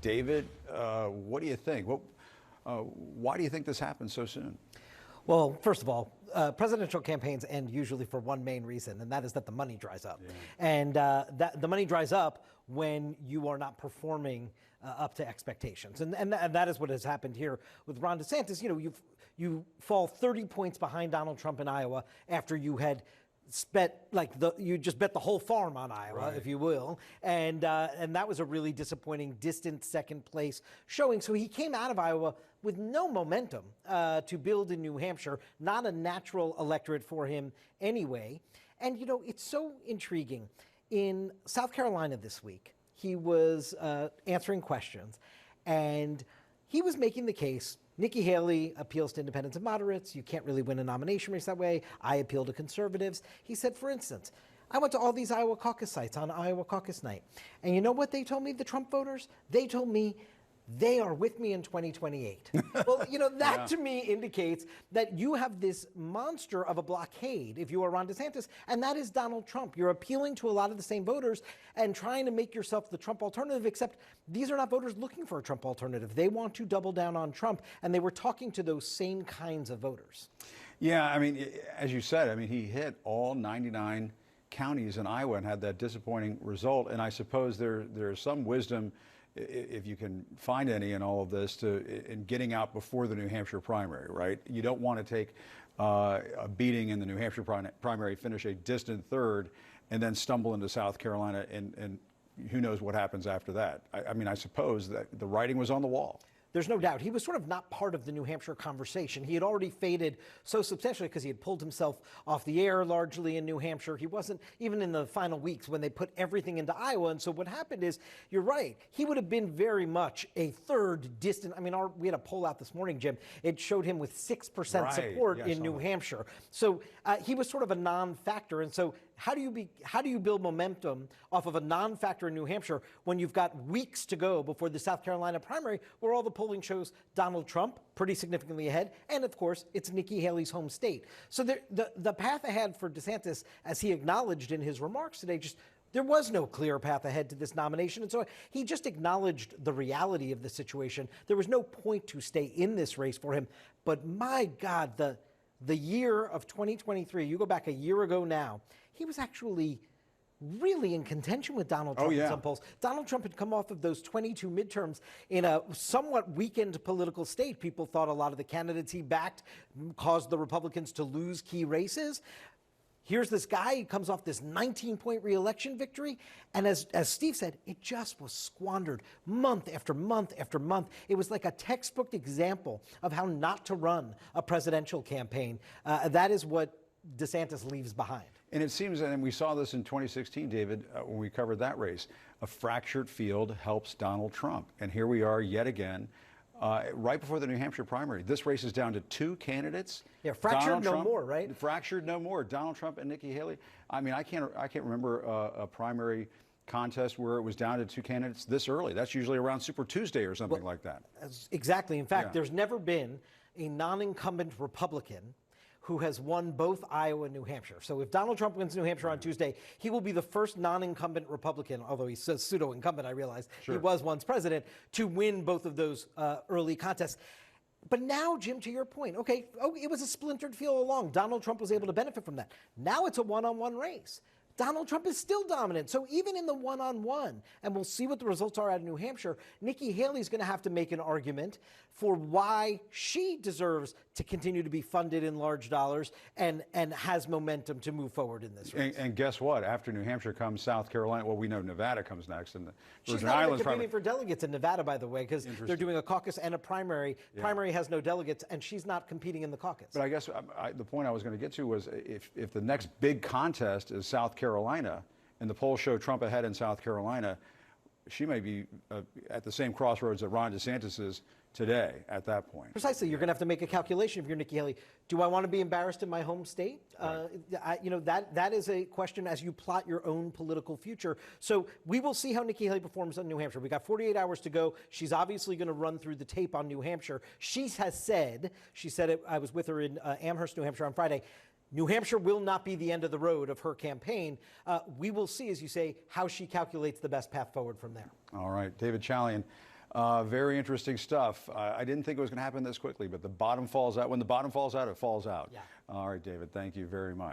David, what do you think? Why do you think this happened so soon? Well, first of all, presidential campaigns end usually for one main reason, and that is that the money dries up. Yeah. And the money dries up when you are not performing up to expectations. And that is what has happened here with Ron DeSantis. You know, you fall 30 points behind Donald Trump in Iowa after you had you just bet the whole farm on Iowa, right, if you will, and that was a really disappointing, distant second place showing. So he came out of Iowa with no momentum to build in New Hampshire, not a natural electorate for him anyway. And you know, it's so intriguing. In South Carolina this week, he was answering questions, and he was making the case. Nikki Haley appeals to independents and moderates. You can't really win a nomination race that way. I appeal to conservatives. He said, for instance, I went to all these Iowa caucus sites on Iowa caucus night. And you know what they told me, the Trump voters? They told me they are with me in 2028. Well, you know, that to me indicates that you have this monster of a blockade if you are Ron DeSantis, and that is Donald Trump. You're appealing to a lot of the same voters and trying to make yourself the Trump alternative, except these are not voters looking for a Trump alternative. They want to double down on Trump, and they were talking to those same kinds of voters. Yeah, I mean, as you said, I mean, he hit all 99 counties in Iowa and had that disappointing result, and I suppose there's some wisdom, if you can find any in all of this, in getting out before the New Hampshire primary, right? You don't want to take a beating in the New Hampshire primary, finish a distant third, and then stumble into South Carolina, and who knows what happens after that. I mean, I suppose that the writing was on the wall. There's no doubt. He was sort of not part of the New Hampshire conversation. He had already faded so substantially because he had pulled himself off the air largely in New Hampshire. He wasn't even in the final weeks when they put everything into Iowa. And so what happened is, you're right, he would have been very much a third distant. I mean, we had a poll out this morning, Jim. It showed him with 6% support in New Hampshire. So he was sort of a non-factor. And so how do you build momentum off of a non-factor in New Hampshire when you've got weeks to go before the South Carolina primary, where all the polling shows Donald Trump pretty significantly ahead, and of course it's Nikki Haley's home state. So the path ahead for DeSantis, as he acknowledged in his remarks today, there was no clear path ahead to this nomination. And so he just acknowledged the reality of the situation. There was no point to stay in this race for him. But my God, the year of 2023, you go back a year ago now, he was actually really in contention with Donald Trump in some polls. Donald Trump had come off of those 22 midterms in a somewhat weakened political state. People thought a lot of the candidates he backed caused the Republicans to lose key races. Here's this guy, he comes off this 19-point re-election victory, and as Steve said, it just was squandered month after month after month. It was like a textbook example of how not to run a presidential campaign. That is what DeSantis leaves behind. And it seems, and we saw this in 2016, David, when we covered that race, a fractured field helps Donald Trump. And here we are yet again, right before the New Hampshire primary. This race is down to two candidates. Yeah, fractured no more, right? Fractured no more. Donald Trump and Nikki Haley. I mean, I can't remember a primary contest where it was down to two candidates this early. That's usually around Super Tuesday or something like that. Exactly. In fact, there's never been a non-incumbent Republican who has won both Iowa and New Hampshire. So if Donald Trump wins New Hampshire on Tuesday, he will be the first non-incumbent Republican, although he's a pseudo-incumbent, I realize. He was once president, to win both of those early contests. But now, Jim, to your point, it was a splintered field along. Donald Trump was able to benefit from that. Now it's a one-on-one race. Donald Trump is still dominant. So even in the one-on-one, and we'll see what the results are out of New Hampshire, Nikki Haley's going to have to make an argument for why she deserves to continue to be funded in large dollars and has momentum to move forward in this race. And guess what? After New Hampshire comes South Carolina. Well, we know Nevada comes next. And the She's not even competing for delegates in Nevada, by the way, because they're doing a caucus and a primary. Primary has no delegates, and she's not competing in the caucus. But I guess the point I was going to get to was if the next big contest is South Carolina, and the polls show Trump ahead in South Carolina, she may be at the same crossroads that Ron DeSantis is today at that point. Precisely. You're going to have to make a calculation if you're Nikki Haley. Do I want to be embarrassed in my home state? That is a question as you plot your own political future. So we will see how Nikki Haley performs in New Hampshire. We got 48 hours to go. She's obviously going to run through the tape on New Hampshire. She said it, I was with her in Amherst, New Hampshire on Friday. New Hampshire will not be the end of the road of her campaign. We will see, as you say, how she calculates the best path forward from there. All right. David Chalian, Very interesting stuff. I didn't think it was going to happen this quickly, but the bottom falls out. When the bottom falls out, it falls out. Yeah. All right, David, thank you very much.